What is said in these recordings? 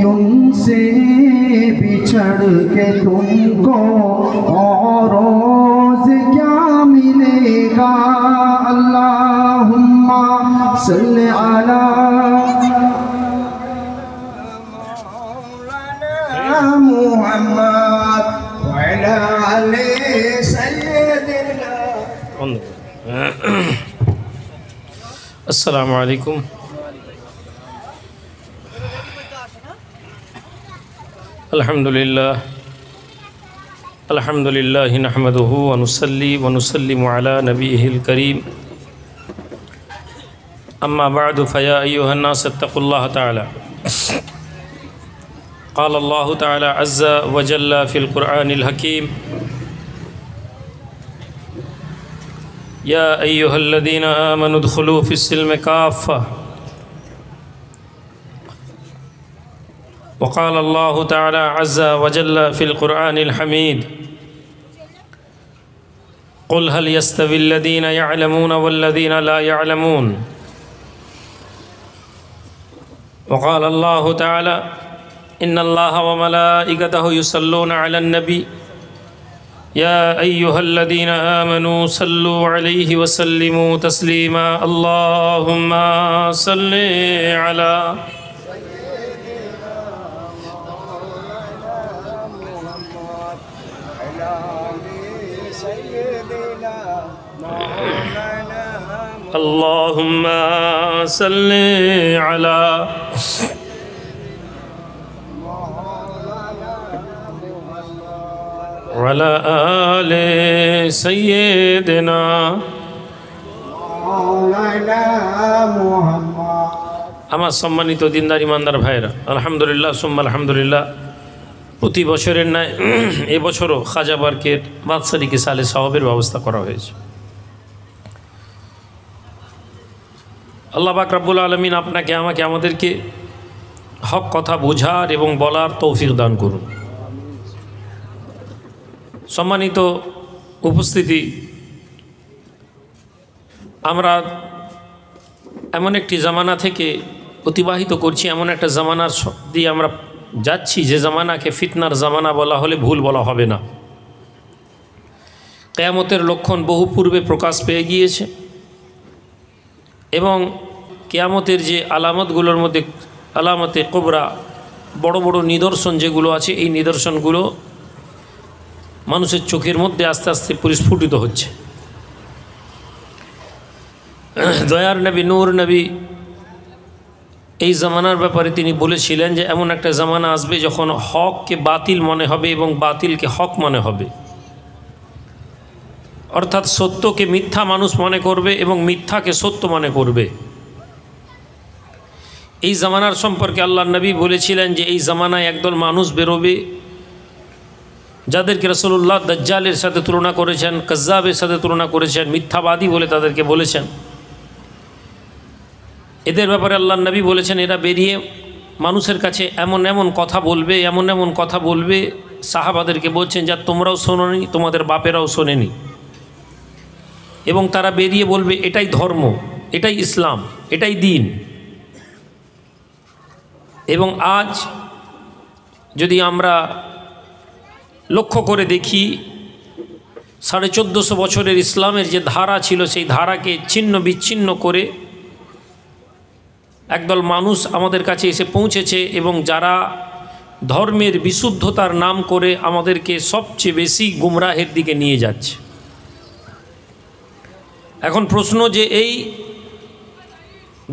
उनसे बिछड़ के तुमको और रोज क्या मिलेगा। अल्लाहुम्मा सल्ली अला मुहम्मद व अला आले सय्यदिना। अस्सलामु अलैकुम। अल्हम्दुलिल्लाह नहमदुहु व नुसल्ली व नुसल्लिमु अला नबिय्यिल करीम। अम्मा बअदु फया अय्युहन नास इत्तक़ुल्लाह तआला। क़ाल अल्लाहु तआला अज़्ज़ा व जल्ला फ़िल क़ुरआनिल हकीम। या अय्युहल्लज़ीना आमनु उद्ख़ुलू फ़िस्सिल्मि काफ़्फ़ा। वक़ाल अल्लाहु तआला अज़्ज़ा व जल्ला फ़िल क़ुरआनिल हमीद। क़ुल हल यस्तविल्लज़ीना यअलमून वल्लज़ीना ला यअलमून। वक़ाल अल्लाहु तआला इन्नल्लाहा व मलाइकतहु युसल्लूना अलन नबी या अय्युहल्लज़ीना आमनू सल्लू अलैहि व सल्लिमू तस्लीमा। अल्लाहुम्मा सल्लि अला अल्लाहुम्मा सल्लि अला वअला आले सय्यिदिना। আমার সম্মানিত দিনদার ইমানদার ভাইরা, আলহামদুলিল্লাহ সুম্মা আলহামদুলিল্লাহ। প্রতি বছরের ন্যায় এবছরও খাজা বারকের বাৎসরিক সালে সওয়াবের ব্যবস্থা করা হয়েছে। আল্লাহ পাক রব্বুল আলামিন আপনাকে আমাকে আমাদেরকে হক কথা বোঝার এবং বলার তৌফিক দান করুন। সম্মানিত উপস্থিতি, আমরা এমন একটি জামানা থেকে অতিবাহিত করছি, এমন একটা জামানার দিয়ে আমরা যাচ্ছি যে জামানাকে ফিতনার জামানা বলা হলে ভুল বলা হবে না। কিয়ামতের লক্ষণ বহু পূর্বে প্রকাশ পেয়ে গিয়েছে এবং কিয়ামতের যে আলামতগুলোর মধ্যে আলামতে কুবরা, বড় বড় নিদর্শন যেগুলো আছে, এই নিদর্শনগুলো মানুষের চোখের মধ্যে আস্তে আস্তে পরিস্ফুটিত হচ্ছে। দয়ার নবী নূর নবী এই জামানার ব্যাপারে তিনি বলেছিলেন যে এমন একটা জামানা আসবে যখন হককে বাতিল মনে হবে এবং বাতিলকে হক মনে হবে। অর্থাৎ সত্যকে মিথ্যা মানুষ মনে করবে এবং মিথ্যাকে সত্য মনে করবে। এই জামানার সম্পর্কে আল্লাহর নবী বলেছিলেন যে এই জামানায় একদল মানুষ বেরোবে যাদেরকে রাসূলুল্লাহ দাজ্জালের সাথে তুলনা করেছেন, কাজ্জাবের সাথে তুলনা করেছেন, মিথ্যাবাদী বলে তাদেরকে বলেছেন। এদের ব্যাপারে আল্লাহর নবী বলেছেন এরা বেরিয়ে মানুষের কাছে এমন এমন কথা বলবে, এমন এমন কথা বলবে, সাহাবাদেরকে বলছেন যা তোমরাও শোনোনি, তোমাদের বাপেরাও শোনেনি। এবং তারা বেরিয়ে বলবে এটাই ধর্ম, এটাই ইসলাম, এটাই দ্বীন। এবং আজ যদি আমরা লক্ষ্য করে দেখি, 1450 বছরের ইসলামের যে ধারা ছিল সেই ধারাকে ছিন্ন বিচ্ছিন্ন করে একদল মানুষ আমাদের কাছে এসে পৌঁছেছে এবং যারা ধর্মের বিশুদ্ধতার নাম করে আমাদেরকে সবচেয়ে বেশি গুমরাহের দিকে নিয়ে যাচ্ছে। এখন প্রশ্ন যে এই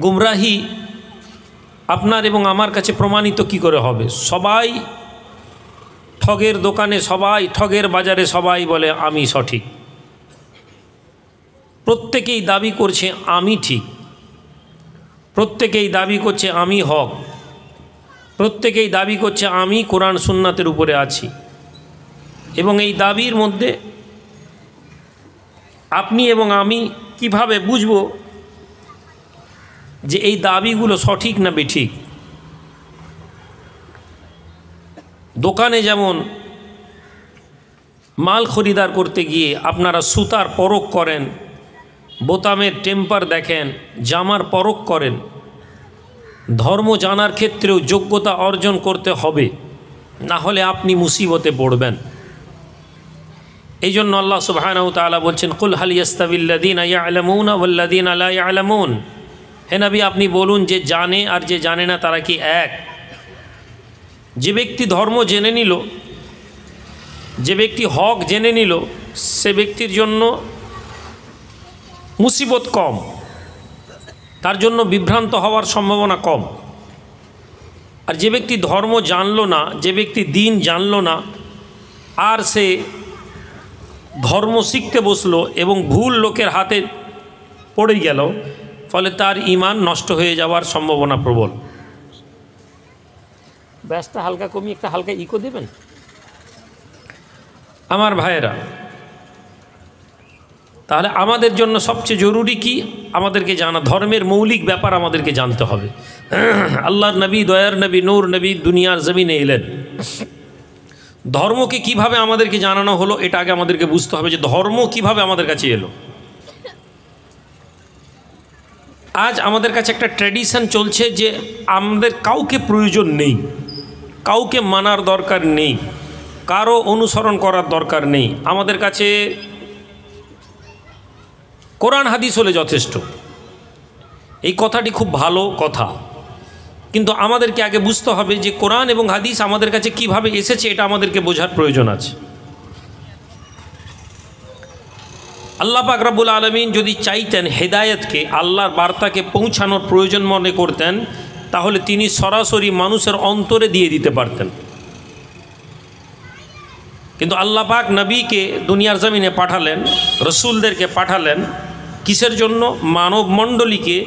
গুমরাহি আপনার এবং আমার কাছে প্রমাণিত কি করে হবে? সবাই ঠগের দোকানে, সবাই ঠগের বাজারে সবাই বলে আমি সঠিক, প্রত্যেকেই দাবি করছে আমি ঠিক, প্রত্যেকেই দাবি করছে আমি হক, প্রত্যেকেই দাবি করছে আমি কোরআন সুন্নাতের উপরে আছি। এবং এই দাবির মধ্যে আপনি এবং আমি কিভাবে বুঝব যে এই দাবিগুলো সঠিক না বেঠিক? দোকানে যেমন মাল খরিদার করতে গিয়ে আপনারা সুতার পরখ করেন, বোতামের টেম্পার দেখেন, জামার পরখ করেন, ধর্ম জানার ক্ষেত্রেও যোগ্যতা অর্জন করতে হবে, না হলে আপনি মুসিবতে পড়বেন। এই জন্য আল্লাহ সুবহানাহু ওয়া তাআলা বলছেন, কুল হাল ইয়াস্তাবিল্লাযীনা ইয়া'লামুনা ওয়াল্লাযীনা লা ইয়া'লামুন। হে নবী, আপনি বলুন যে জানে আর যে জানে না তারা কি এক? যে ব্যক্তি ধর্ম জেনে নিল, যে ব্যক্তি হক জেনে নিল, সে ব্যক্তির জন্য মুসিবত কম, তার জন্য বিভ্রান্ত হওয়ার সম্ভাবনা কম। আর যে ব্যক্তি ধর্ম জানলো না, যে ব্যক্তি দিন জানলো না, আর সে ধর্ম শিখতে বসলো এবং ভুল লোকের হাতে পড়ে গেল, ফলে তার ঈমান নষ্ট হয়ে যাওয়ার সম্ভাবনা প্রবল। ব্যাসটা হালকা কমিয়ে একটা হালকা ইকো দেবেন। আমার ভাইয়েরা, তাহলে আমাদের জন্য সবচেয়ে জরুরি কি? আমাদেরকে জানা, ধর্মের মৌলিক ব্যাপার আমাদেরকে জানতে হবে। আল্লাহর নবী, দয়ার নবী, নূর নবী দুনিয়ার জমিনে এলেন। ধর্মকে কিভাবে আমাদেরকে জানানো হলো, এটা আগে আমাদেরকে বুঝতে হবে যে ধর্ম কিভাবে আমাদের কাছে এলো। আজ আমাদের কাছে একটা ট্র্যাডিশন চলছে যে আমাদের কাউকে প্রয়োজন নেই, কাউকে মানার দরকার নেই, কারো অনুসরণ করার দরকার নেই। আমাদের কাছে কোরআন হাদিস হলে যথেষ্ট। এই কথাটি খুব ভালো কথা, কিন্তু আমাদেরকে আগে বুঝতে হবে যে কোরআন এবং হাদিস আমাদের কাছে কিভাবে এসেছে, এটা আমাদেরকে বোঝার প্রয়োজন আছে। আল্লাহ পাক রব্বুল আলামিন যদি চাইতেন হেদায়েতকে, আল্লাহর বার্তাকে পৌঁছানোর প্রয়োজন মনে করতেন, তাহলে তিনি সরাসরি মানুষের অন্তরে দিয়ে দিতে পারতেন। কিন্তু আল্লাহ পাক নবীকে দুনিয়ার জমিনে পাঠালেন, রসুলদেরকে পাঠালেন কিসের জন্য? মানব মণ্ডলীকে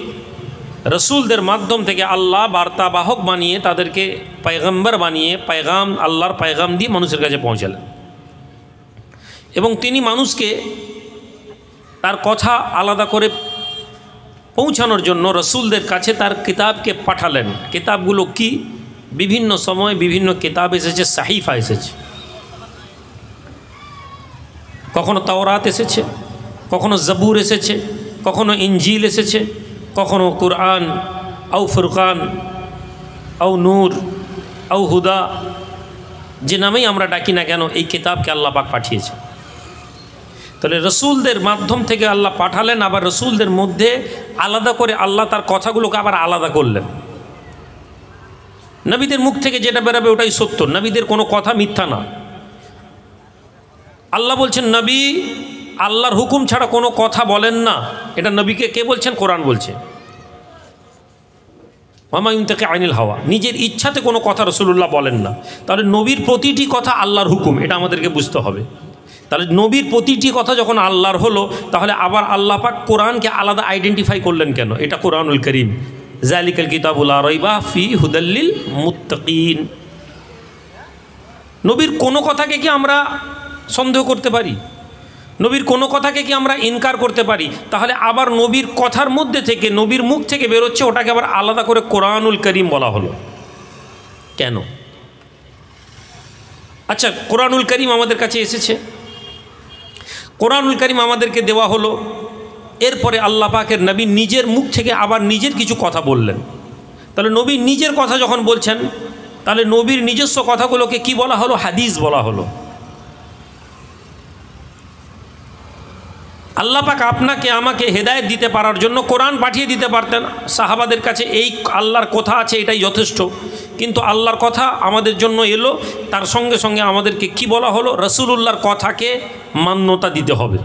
রসুলদের মাধ্যম থেকে আল্লাহ বার্তাবাহক বানিয়ে, তাদেরকে পয়গম্বর বানিয়ে পেগাম, আল্লাহর পেগাম দিয়ে মানুষের কাছে পৌঁছালেন। এবং তিনি মানুষকে তার কথা আলাদা করে পৌঁছানোর জন্য রসুলদের কাছে তার কিতাবকে পাঠালেন। কিতাবগুলো কি? বিভিন্ন সময় বিভিন্ন কিতাব এসেছে, সাহিফা এসেছে। কখনো তাওরাত এসেছে, কখনো জবুর এসেছে, কখনো ইনজিল এসেছে, কখনো কুরআন, আও ফুরকান, আও নূর, আও হুদা, যে নামেই আমরা ডাকি না কেন, এই কিতাবকে আল্লাহ পাক পাঠিয়েছে। তাহলে রসুলদের মাধ্যম থেকে আল্লাহ পাঠালেন, আবার রসুলদের মধ্যে আলাদা করে আল্লাহ তার কথাগুলোকে আবার আলাদা করলেন। নবীদের মুখ থেকে যেটা বেরাবে ওটাই সত্য, নবীদের কোনো কথা মিথ্যা না। আল্লাহ বলছেন নবী আল্লাহর হুকুম ছাড়া কোনো কথা বলেন না। এটা নবীকে কে বলছেন? কোরআন বলছে। মামায়ুন থেকে আইনুল হাওয়া, নিজের ইচ্ছাতে কোনো কথা রসুলুল্লাহ বলেন না। তাহলে নবীর প্রতিটি কথা আল্লাহর হুকুম, এটা আমাদেরকে বুঝতে হবে। তাহলে নবীর প্রতিটি কথা যখন আল্লাহর হলো, তাহলে আবার আল্লাহ পাক কোরআনকে আলাদা আইডেন্টিফাই করলেন কেন? এটা কোরআনুল করিম, যালিকাল কিতাবুল লা রাইবা ফি হুদাল্লিল মুত্তাকিন। নবীর কোনো কথাকে কি আমরা সন্দেহ করতে পারি? নবীর কোনো কথাকে কি আমরা ইনকার করতে পারি? তাহলে আবার নবীর কথার মধ্যে থেকে, নবীর মুখ থেকে বেরোচ্ছে, ওটাকে আবার আলাদা করে কোরআনুল করিম বলা হলো কেন? আচ্ছা, কোরআনুল করিম আমাদের কাছে এসেছে, কোরআনুল করিম আমাদেরকে দেওয়া হলো, এরপরে আল্লাহ পাকের নবী নিজের মুখ থেকে আবার নিজের কিছু কথা বললেন। তাহলে নবী নিজের কথা যখন বলছেন, তাহলে নবীর নিজস্ব কথাগুলোকে কি বলা হলো? হাদিস বলা হলো। আল্লাহ পাক আপনাকে আমাকে হেদায়েত দিতে পারার জন্য কোরআন পাঠিয়ে দিতে পারতেন। সাহাবাদের কাছে এই আল্লাহর কথা আছে, এটাই যথেষ্ট। কিন্তু আল্লাহর কথা আমাদের জন্য এলো, তার সঙ্গে সঙ্গে আমাদেরকে কি বলা হলো? রসুলুল্লাহর কথাকে মান্যতা দিতে হবে।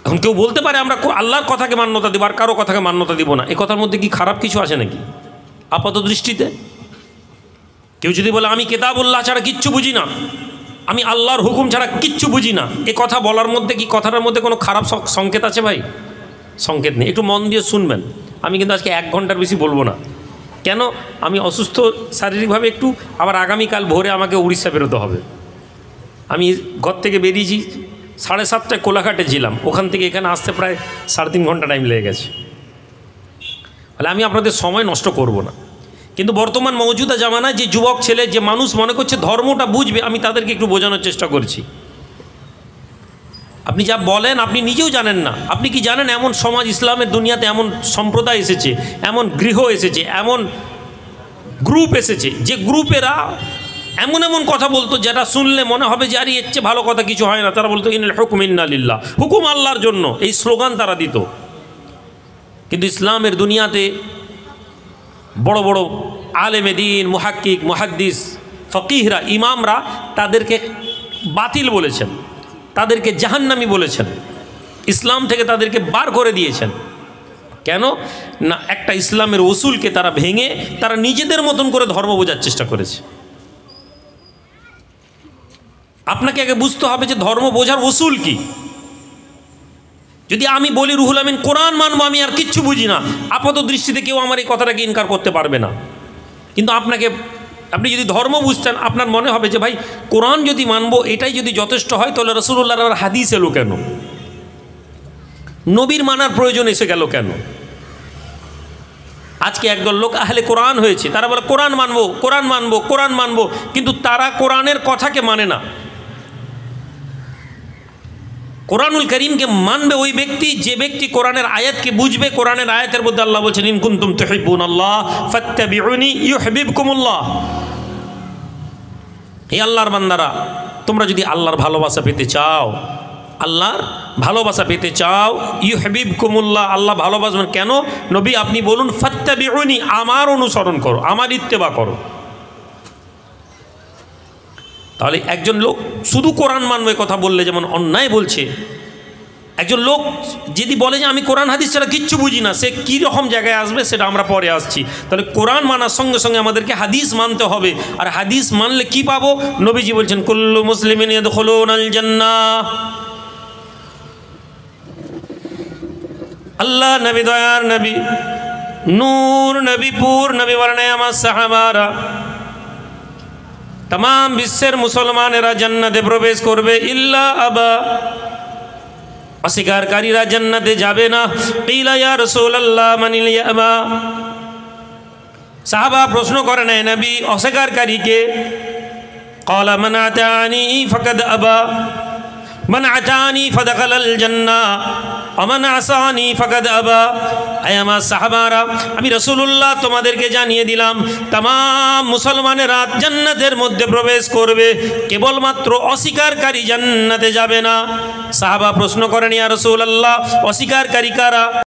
এখন কেউ বলতে পারে আমরা আল্লাহর কথাকে মান্যতা দিব আর কারো কথাকে মান্যতা দিব না। এ কথার মধ্যে কি খারাপ কিছু আছে নাকি আপাত দৃষ্টিতে? কেউ যদি বলে আমি কিতাবুল্লাহ ছাড়া কিচ্ছু বুঝি না, আমি আল্লাহর হুকুম ছাড়া কিচ্ছু বুঝি না, এ কথা বলার মধ্যে কি কথাটার মধ্যে কোনো খারাপ সংকেত আছে? ভাই, সংকেত নেই। একটু মন দিয়ে শুনবেন। আমি কিন্তু আজকে 1 ঘন্টার বেশি বলবো না। কেন? আমি অসুস্থ শারীরিকভাবে একটু, আবার আগামীকাল ভোরে আমাকে উড়িষ্যা বেরোতে হবে। আমি ঘর থেকে বেরিয়েছি 7:30টায়, কোলাঘাটে ছিলাম, ওখান থেকে এখানে আসতে প্রায় 3.5 ঘন্টা টাইম লেগে গেছে। তাহলে আমি আপনাদের সময় নষ্ট করব না। কিন্তু বর্তমান মৌজুদা জামানায় যে যুবক ছেলে, যে মানুষ মনে করছে ধর্মটা বুঝবে, আমি তাদেরকে একটু বোঝানোর চেষ্টা করছি। আপনি যা বলেন আপনি নিজেও জানেন না। আপনি কি জানেন এমন সমাজ ইসলামের দুনিয়াতে, এমন সম্প্রদায় এসেছে, এমন গৃহ এসেছে, এমন গ্রুপ এসেছে যে গ্রুপেরা এমন এমন কথা বলতো যেটা শুনলে মনে হবে যে আরে এর চেয়ে ভালো কথা কিছু হয় না। তারা বলতো ইনিল হুকুম ইন্না লিল্লাহ, হুকুম আল্লাহর জন্য, এই স্লোগান তারা দিত। কিন্তু ইসলামের দুনিয়াতে বড় বড় আলেমে দ্বীন, মুহাক্কিক, মুহাদ্দিস, ফকিহরা, ইমামরা তাদেরকে বাতিল বলেছেন, তাদেরকে জাহান্নামী বলেছেন, ইসলাম থেকে তাদেরকে বার করে দিয়েছেন। কেন না? একটা ইসলামের উসুলকে তারা ভেঙে তারা নিজেদের মতন করে ধর্ম বোঝার চেষ্টা করেছে। আপনাকে আগে বুঝতে হবে যে ধর্ম বোঝার উসুল কি। যদি আমি বলি রুহুল আমিন কোরআন মানবো, আমি আর কিচ্ছু বুঝি না, আপাত দৃষ্টিতে কেউ আমার এই কথাটাকে ইনকার করতে পারবে না। কিন্তু আপনি যদি ধর্ম বুঝতেন, আপনার মনে হবে যে ভাই কোরআন যদি মানবো এটাই যদি যথেষ্ট হয়, তাহলে রাসূলুল্লাহর হাদিস এলো কেন? নবীর মানার প্রয়োজন এসে গেল কেন? আজকে একদল লোক আহলে কোরআন হয়েছে, তারা বলে কোরআন মানবো, কোরআন মানবো, কোরআন মানবো, কিন্তু তারা কোরআনের কথাকে মানে না। কোরআনুল করিমকে মানবে ওই ব্যক্তি যে ব্যক্তি কোরআনের আয়াতকে বুঝবে। কোরআনের আয়াতের মধ্যে আল্লাহ বলছেন ইন কুনতুম তুহিব্বুনাল্লাহ ফাত্তাবিউনি ইউহিব্বুকুমুল্লাহ। হে আল্লাহর বান্দারা, তোমরা যদি আল্লাহর ভালোবাসা পেতে চাও, আল্লাহর ভালোবাসা পেতে চাও, ইউহিব্বুকুমুল্লাহ, আল্লাহ ভালোবাসবেন। কেন? নবী আপনি বলুন ফাত্তাবিউনি, আমার অনুসরণ করো, আমার ইত্তেবা করো। তাহলে একজন লোক শুধু কোরআন মানবে কথা বললে যেমন অন্যায় বলছে, একজন লোক যদি বলে যে আমি কোরআন হাদিস ছাড়া কিচ্ছু বুঝি না, সে কী রকম জায়গায় আসবে সেটা আমরা পরে আসছি। তাহলে কোরআন মানার সঙ্গে সঙ্গে আমাদেরকে হাদিস মানতে হবে। আর হাদিস মানলে কি পাবো? নবীজি বলছেন কুল্লু মুসলিমিন ইয়াদখুলুনাল জান্নাহ। আল্লাহ নবী, দয়ার নবী, নূর নবী, পুর নবী বলেন আমার সাহাবারা, तमाम বিশ্বের মুসলমানেরা জান্নাতে প্রবেশ করবে, ইল্লা আবা, অস্বীকারীরা জান্নাতে যাবে না। কিলা ইয়া রাসূলুল্লাহ মানিল ইয়াবা, সাহাবা প্রশ্ন করেন হে নবী অস্বীকারীকে? ক্বালা মান আতানি ফাকাদ আবা, মান আতানি ফাদাখালাল জান্নাহ ওয়া মান আসানি ফাকাদ আবা। হে আমার সাহাবারা, আমি রাসূলুল্লাহ তোমাদেরকে জানিয়ে দিলাম तमाम মুসলমানেরা জান্নাতের মধ্যে প্রবেশ করবে, কেবলমাত্র অস্বীকারী জান্নাতে যাবে না। সাহাবা প্রশ্ন করেন ইয়া রাসূলুল্লাহ অস্বীকারী কারা?